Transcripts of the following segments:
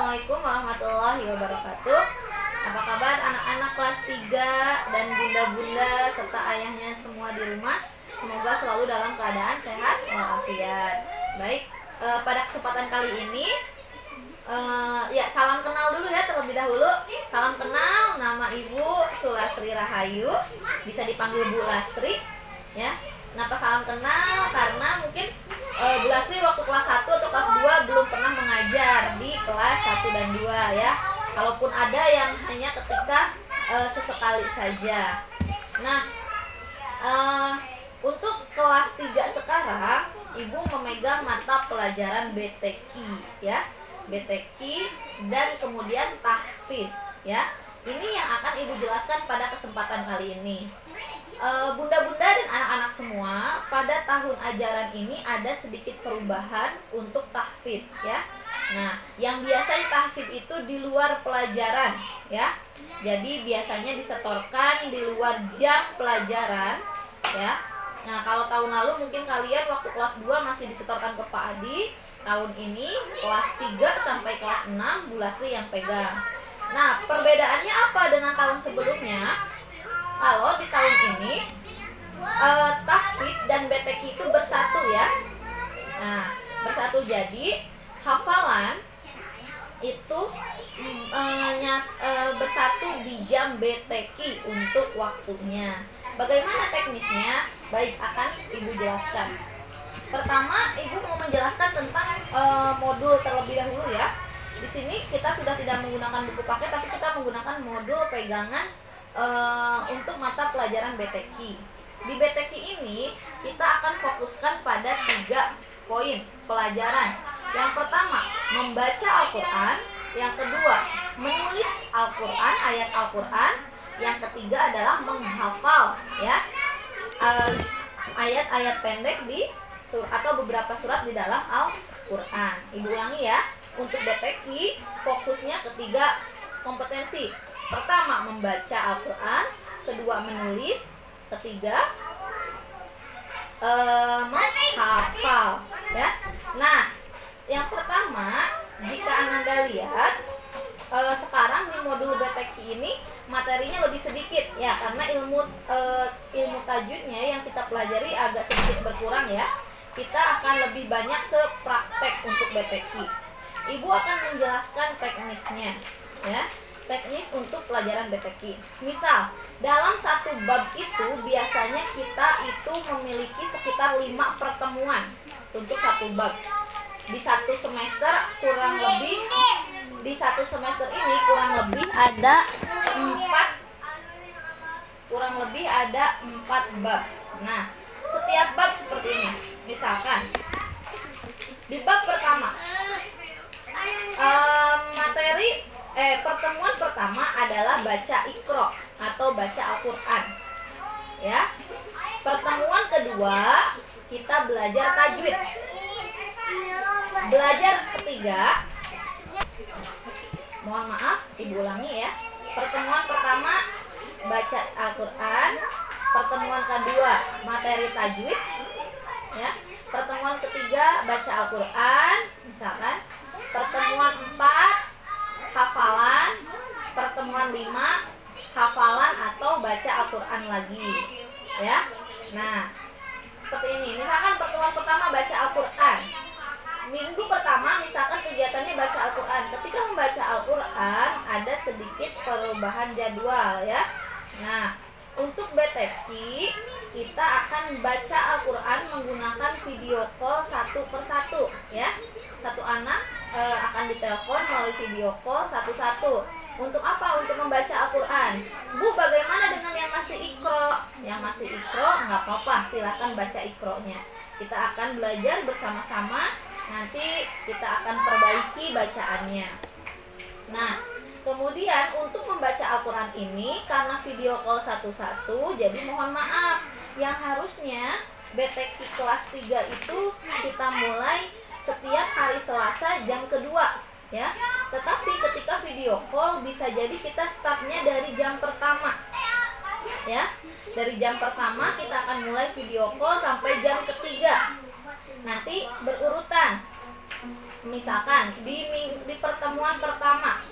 Assalamualaikum warahmatullahi wabarakatuh. Apa kabar anak-anak kelas 3 dan bunda-bunda serta ayahnya semua di rumah? Semoga selalu dalam keadaan sehat walafiat. Baik, pada kesempatan kali ini ya salam kenal dulu ya terlebih dahulu. Salam kenal, nama Ibu Sulastri Rahayu, bisa dipanggil Bu Lastri ya. Kenapa salam kenal? Karena mungkin Bu Lastri waktu kelas 1 atau kelas 2 belum pernah mengajar di kelas 1 dan 2 ya. Kalaupun ada yang hanya ketika sesekali saja. Nah, untuk kelas 3 sekarang Ibu memegang mata pelajaran BTQ ya. BTQ dan kemudian tahfidz ya. Ini yang akan Ibu jelaskan pada kesempatan kali ini. Bunda-bunda dan anak-anak semua, pada tahun ajaran ini ada sedikit perubahan untuk tahfidz ya. Nah, yang biasa tahfidz itu di luar pelajaran ya. Jadi biasanya disetorkan di luar jam pelajaran ya. Nah, kalau tahun lalu mungkin kalian waktu kelas 2 masih disetorkan ke Pak Adi. Tahun ini kelas 3 sampai kelas 6 Bu Lastri yang pegang. Nah, perbedaannya apa dengan tahun sebelumnya? Kalau di tahun ini tahfidz dan BTQ itu bersatu ya. Nah, bersatu, jadi hafalan itu bersatu di jam BTQ untuk waktunya. Bagaimana teknisnya? Baik, akan Ibu jelaskan. Pertama, Ibu mau menjelaskan tentang modul terlebih dahulu ya. Di sini kita sudah tidak menggunakan buku paket, tapi kita menggunakan modul pegangan untuk mata pelajaran BTQ. Di BTQ ini kita akan fokuskan pada 3 poin pelajaran. Yang pertama, membaca Al-Quran. Yang kedua, menulis Al-Quran, ayat Al-Quran. Yang ketiga adalah menghafal ya ayat-ayat pendek di atau beberapa surat di dalam Al-Quran. Ibu ulangi ya. Untuk BTQ fokusnya ketiga kompetensi. Pertama, membaca Al-Quran. Kedua, menulis. Ketiga, menghafal ya. Nah, yang pertama, jika Anda lihat sekarang di modul BTQ ini materinya lebih sedikit ya, karena ilmu tajwidnya yang kita pelajari agak sedikit berkurang ya. Kita akan lebih banyak ke praktek untuk BTQ. Ibu akan menjelaskan teknisnya ya. Teknis untuk pelajaran BTQ. Misal, dalam satu bab itu biasanya kita itu memiliki sekitar 5 pertemuan untuk satu bab. Di satu semester kurang lebih ini kurang lebih ada 4 bab. Nah, setiap bab seperti ini. Misalkan di bab pertama pertemuan pertama adalah baca Iqra atau baca Al-Quran ya. Pertemuan kedua kita belajar tajwid. Belajar ketiga, mohon maaf Ibu ulangi ya. Pertemuan pertama baca Al-Quran. Pertemuan kedua materi tajwid ya. Pertemuan ketiga baca Al-Quran misalkan. Pertemuan 4 hafalan. Pertemuan 5 hafalan atau baca Al-Quran lagi ya. Nah, seperti ini. Misalkan pertemuan pertama baca Al-Quran. Minggu pertama misalkan kegiatannya baca Al-Quran. Ketika membaca Al-Quran ada sedikit perubahan jadwal ya. Nah, untuk BTQ kita akan baca Al-Quran menggunakan video call 1 per 1 ya. Satu anak akan ditelepon melalui video call satu-satu. Untuk apa? Untuk membaca Al-Quran. Bu, bagaimana dengan yang masih Iqra? Yang masih Iqra nggak apa-apa, silakan baca Iqra-nya. Kita akan belajar bersama-sama. Nanti kita akan perbaiki bacaannya. Nah, kemudian untuk membaca Al-Quran ini karena video call satu-satu, jadi mohon maaf, yang harusnya BTQ kelas 3 itu kita mulai setiap hari Selasa jam kedua ya. Tetapi ketika video call bisa jadi kita startnya dari jam pertama ya. Dari jam pertama kita akan mulai video call sampai jam ketiga. Nanti berurutan. misalkan di pertemuan pertama,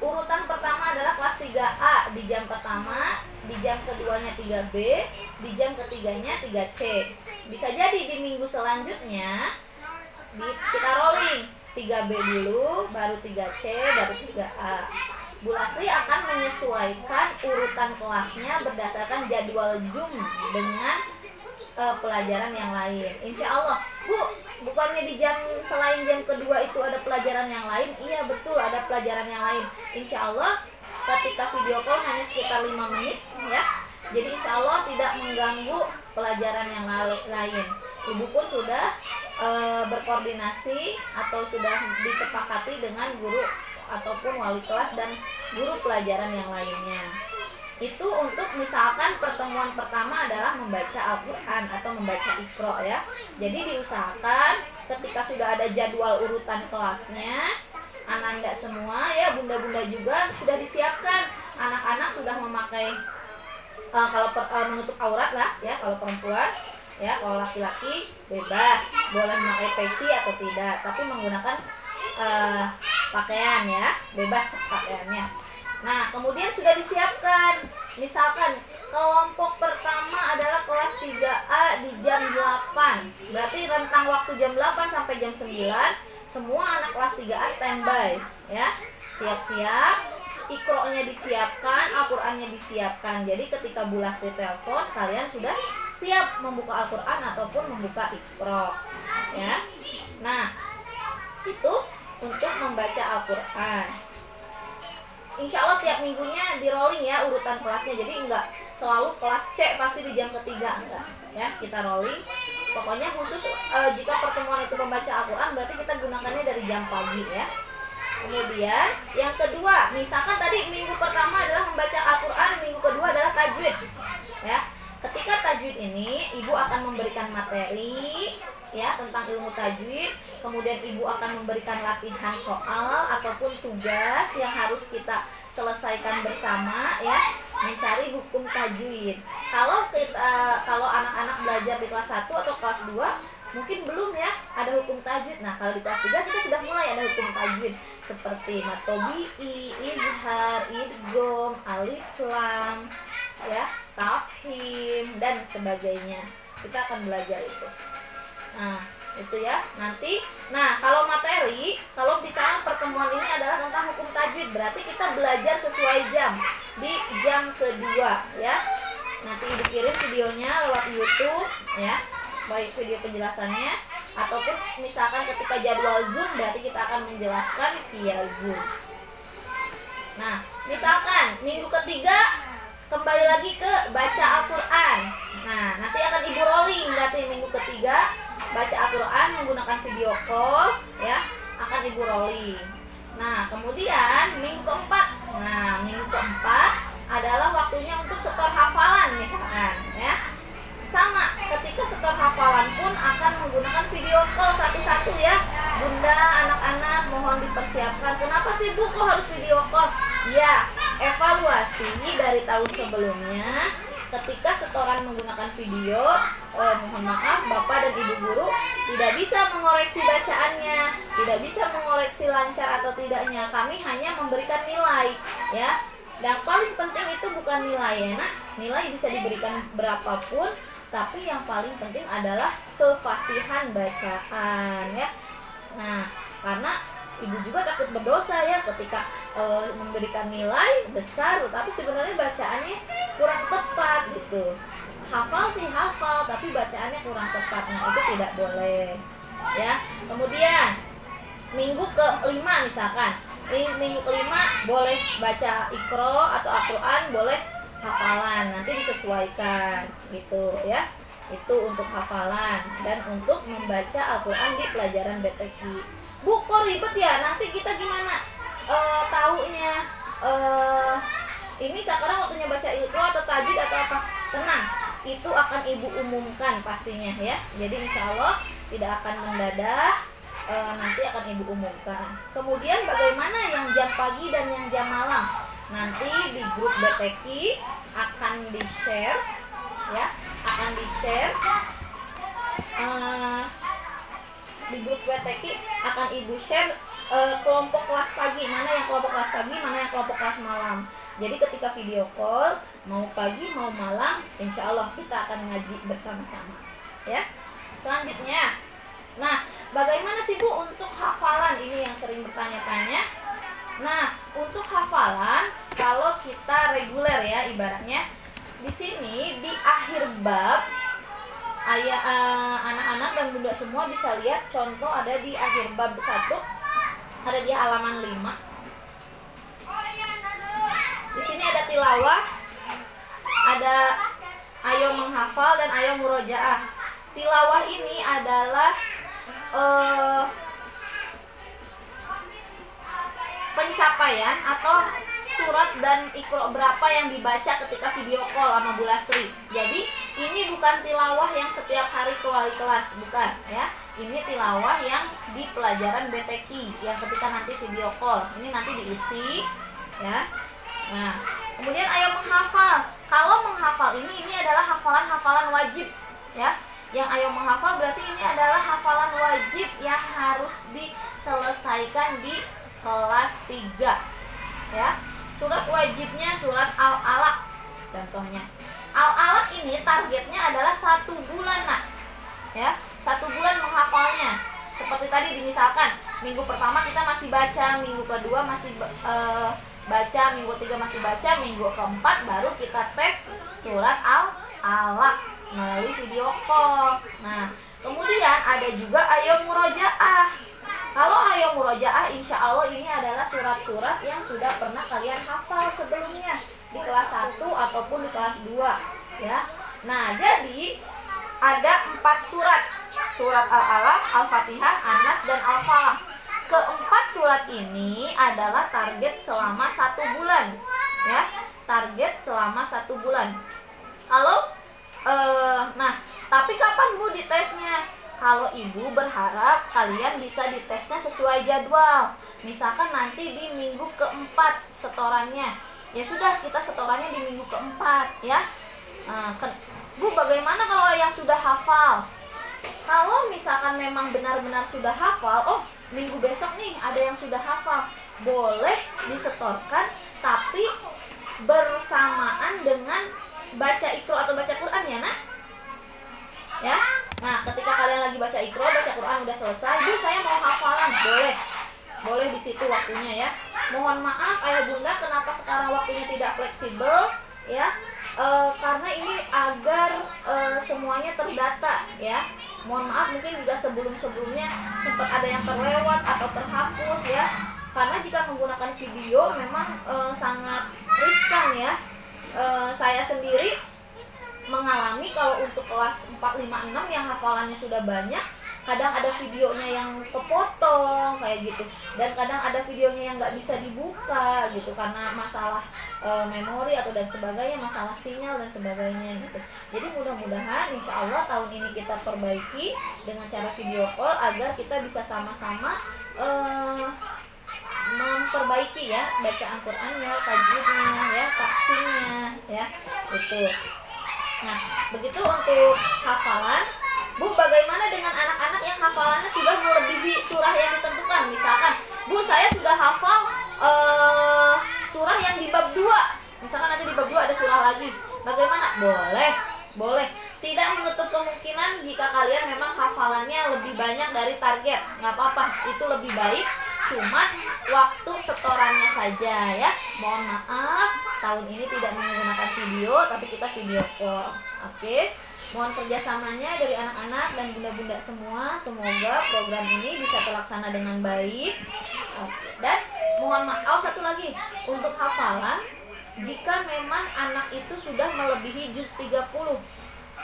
urutan pertama adalah kelas 3A di jam pertama, di jam keduanya 3B, di jam ketiganya 3C. Bisa jadi di minggu selanjutnya kita rolling 3B dulu, baru 3C, baru 3A. Bu Lasri akan menyesuaikan urutan kelasnya berdasarkan jadwal Zoom dengan pelajaran yang lain. Insya Allah, Bu, bukannya di jam selain jam kedua itu ada pelajaran yang lain? Iya betul, ada pelajaran yang lain. Insya Allah ketika video call hanya sekitar 5 menit ya. Jadi insya Allah tidak mengganggu pelajaran yang lain. Ibu pun sudah berkoordinasi atau sudah disepakati dengan guru ataupun wali kelas dan guru pelajaran yang lainnya. Itu untuk misalkan pertemuan pertama adalah membaca Al-Quran atau membaca Iqra ya. Jadi diusahakan ketika sudah ada jadwal urutan kelasnya, anak-anak semua ya, bunda-bunda juga sudah disiapkan. Anak-anak sudah memakai kalau menutup aurat lah ya, kalau perempuan ya, kalau laki-laki bebas boleh memakai peci atau tidak, tapi menggunakan pakaian ya, bebas pakaiannya. Nah, kemudian sudah disiapkan, misalkan kelompok pertama adalah kelas 3A di jam 8. Berarti rentang waktu jam 8 sampai jam 9, semua anak kelas 3A standby ya. Siap-siap, Iqra-nya disiapkan, Al-Qur'annya disiapkan. Jadi ketika Bu Lasri telepon, kalian sudah siap membuka Al-Qur'an ataupun membuka Iqra ya. Nah, itu untuk membaca Al-Qur'an. Insya Allah tiap minggunya di rolling ya urutan kelasnya, jadi enggak selalu kelas C pasti di jam ketiga, enggak ya, kita rolling. Pokoknya khusus jika pertemuan itu membaca Al-Quran berarti kita gunakannya dari jam pagi ya. Kemudian yang kedua, misalkan tadi minggu pertama adalah membaca Al-Quran, minggu kedua adalah tajwid ya. Ketika tajwid ini ibu akan memberikan materi ya tentang ilmu tajwid, kemudian ibu akan memberikan latihan soal ataupun tugas yang harus kita selesaikan bersama ya, mencari hukum tajwid. Kalau anak-anak belajar di kelas 1 atau kelas 2 mungkin belum ya ada hukum tajwid. Nah, kalau di kelas 3 kita sudah mulai ada hukum tajwid seperti matobi'i, izhar, idgham, alif lam ya, tafhim dan sebagainya. Kita akan belajar itu. Nah, itu ya. Nanti, nah kalau materi, kalau misalnya pertemuan ini adalah tentang hukum tajwid, berarti kita belajar sesuai jam di jam kedua ya. Nanti ibu kirim videonya lewat YouTube ya, baik video penjelasannya ataupun misalkan ketika jadwal Zoom berarti kita akan menjelaskan via Zoom. Nah, misalkan minggu ketiga kembali lagi ke baca Al-Quran. Nah, nanti akan ibu rolling berarti minggu ketiga baca Al-Quran menggunakan video call ya, akan ibu rolling. Nah, kemudian minggu keempat. Nah, minggu keempat adalah waktunya untuk setor hafalan misalkan ya. Sama, ketika setor hafalan pun akan menggunakan video call satu-satu ya. Bunda, anak-anak mohon dipersiapkan. Kenapa sih Bu kok harus video call? Ya, evaluasi dari tahun sebelumnya ketika setoran menggunakan video, mohon maaf Bapak dan Ibu guru tidak bisa mengoreksi bacaannya, tidak bisa mengoreksi lancar atau tidaknya. Kami hanya memberikan nilai ya. Yang paling penting itu bukan nilai ya nak. Nilai bisa diberikan berapapun, tapi yang paling penting adalah kefasihan bacaan ya. Nah, karena ibu juga takut berdosa ya ketika memberikan nilai besar tapi sebenarnya bacaannya kurang tepat gitu. Hafal sih hafal tapi bacaannya kurang tepat. Nah, itu tidak boleh ya. Kemudian minggu ke-5 misalkan, minggu ke-5 boleh baca Iqra atau Al-Quran, boleh hafalan, nanti disesuaikan gitu ya. Itu untuk hafalan dan untuk membaca Al-Quran di pelajaran BTQ. Bu, kok ribet ya? Nanti kita gimana taunya? Ini sekarang waktunya baca Iqra atau tajwid atau apa? Tenang, itu akan ibu umumkan pastinya ya. Jadi insya Allah tidak akan mendadak, nanti akan ibu umumkan. Kemudian bagaimana yang jam pagi dan yang jam malam? Nanti di grup BTQ akan di-share ya, akan di-share di grup WTK akan Ibu share kelompok kelas pagi, mana yang kelompok kelas pagi, mana yang kelompok kelas malam. Jadi ketika video call, mau pagi mau malam, insya Allah kita akan ngaji bersama-sama. Ya. Selanjutnya, nah bagaimana sih Bu untuk hafalan? Ini yang sering bertanya-tanya. Nah, untuk hafalan, kalau kita reguler ya ibaratnya, di sini di akhir bab, anak-anak dan bunda semua bisa lihat contoh ada di akhir bab 1, ada di halaman 5. Di sini ada tilawah, ada ayo menghafal dan ayo murojaah. Tilawah ini adalah pencapaian atau surat dan ikro berapa yang dibaca ketika video call sama Bu Lasri. Jadi ini bukan tilawah yang setiap hari ke wali kelas, bukan ya. Ini tilawah yang di pelajaran BTQ yang ketika nanti video call. Ini nanti diisi ya. Nah, kemudian ayo menghafal. Kalau menghafal ini adalah hafalan-hafalan wajib ya. Yang ayo menghafal berarti ini adalah hafalan wajib yang harus diselesaikan di kelas 3 ya. Surat wajibnya surat Al-Alaq contohnya. Al-Alaq ini targetnya adalah 1 bulan nak ya, 1 bulan menghafalnya. Seperti tadi misalkan minggu pertama kita masih baca, minggu kedua masih baca, minggu ketiga masih baca, minggu keempat baru kita tes surat Al-Alaq melalui video call. Nah kemudian ada juga ayo murojaah. Kalau ayo murojaah, insya Allah ini adalah surat-surat yang sudah pernah kalian hafal sebelumnya di kelas 1 ataupun di kelas 2 ya. Nah jadi ada 4 surat, surat Al-Alaq, Al-Fatihah, An-Nas, dan Al-Falaq. Keempat surat ini adalah target selama 1 bulan ya, target selama 1 bulan. Kalau nah tapi kapan Bu ditesnya? Kalau Ibu berharap kalian bisa ditesnya sesuai jadwal. Misalkan nanti di minggu keempat setorannya, ya sudah kita setorannya di minggu keempat ya. Bu bagaimana kalau yang sudah hafal? Kalau misalkan memang benar-benar sudah hafal, oh minggu besok nih ada yang sudah hafal, boleh disetorkan tapi bersamaan dengan baca Iqra atau baca Quran ya nak ya. Nah ketika kalian lagi baca Iqra, baca Quran udah selesai, Bu saya mau hafalan, boleh di situ waktunya ya. Mohon maaf ayah bunda kenapa sekarang waktunya tidak fleksibel ya, karena ini agar semuanya terdata ya. Mohon maaf mungkin juga sebelumnya sempat ada yang terlewat atau terhapus ya, karena jika menggunakan video memang sangat riskan ya. Saya sendiri mengalami kalau untuk kelas 4, 5, 6 yang hafalannya sudah banyak, kadang ada videonya yang kepotong kayak gitu, dan kadang ada videonya yang nggak bisa dibuka gitu karena masalah memori atau dan sebagainya, masalah sinyal dan sebagainya gitu. Jadi mudah-mudahan insya Allah tahun ini kita perbaiki dengan cara video call agar kita bisa sama-sama memperbaiki ya bacaan Qurannya, tajwidnya ya, tahsinnya ya gitu. Nah begitu untuk hafalan. Bu bagaimana dengan anak-anak yang hafalannya sudah melebihi surah yang ditentukan? Misalkan Bu saya sudah hafal surah yang di bab 2, misalkan nanti di bab 2 ada surah lagi, bagaimana? Boleh. Tidak menutup kemungkinan jika kalian memang hafalannya lebih banyak dari target, nggak apa-apa, itu lebih baik. Cuma waktu setorannya saja ya. Mohon maaf tahun ini tidak menggunakan video, tapi kita video call. Oke. Mohon kerjasamanya dari anak-anak dan bunda-bunda semua. Semoga program ini bisa terlaksana dengan baik. Oke. Dan mohon maaf satu lagi untuk hafalan, jika memang anak itu sudah melebihi juz 30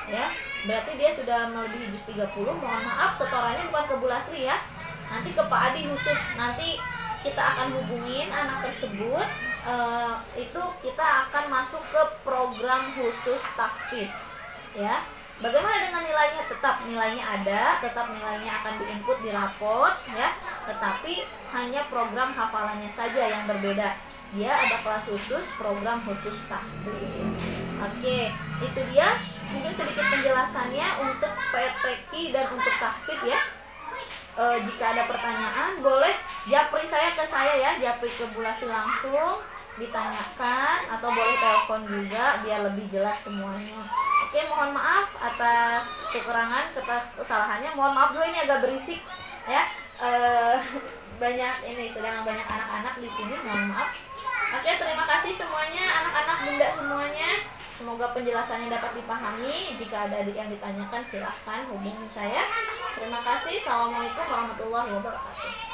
ya, berarti dia sudah melebihi juz 30, mohon maaf setorannya bukan ke Bu Lasri ya, nanti ke Pak Adi khusus. Nanti kita akan hubungin anak tersebut, itu kita akan masuk ke program khusus tahfidz ya. Bagaimana dengan nilainya? Tetap nilainya ada, tetap nilainya akan diinput di raport ya, tetapi hanya program hafalannya saja yang berbeda. Dia ada kelas khusus, program khusus tahfidz. Oke, itu dia mungkin sedikit penjelasannya untuk PTQ dan untuk tahfidz ya. jika ada pertanyaan boleh japri saya ke saya ya, japri ke Bulasi langsung ditanyakan, atau boleh telepon juga biar lebih jelas semuanya. Oke, mohon maaf atas kekurangan, kesalahannya. Mohon maaf dulu ini agak berisik ya. Banyak ini, sedang banyak anak-anak di sini, mohon maaf. Oke, terima kasih semuanya anak-anak, bunda semuanya. Semoga penjelasannya dapat dipahami. Jika ada yang ditanyakan silahkan hubungi saya. Terima kasih. Assalamualaikum warahmatullahi wabarakatuh.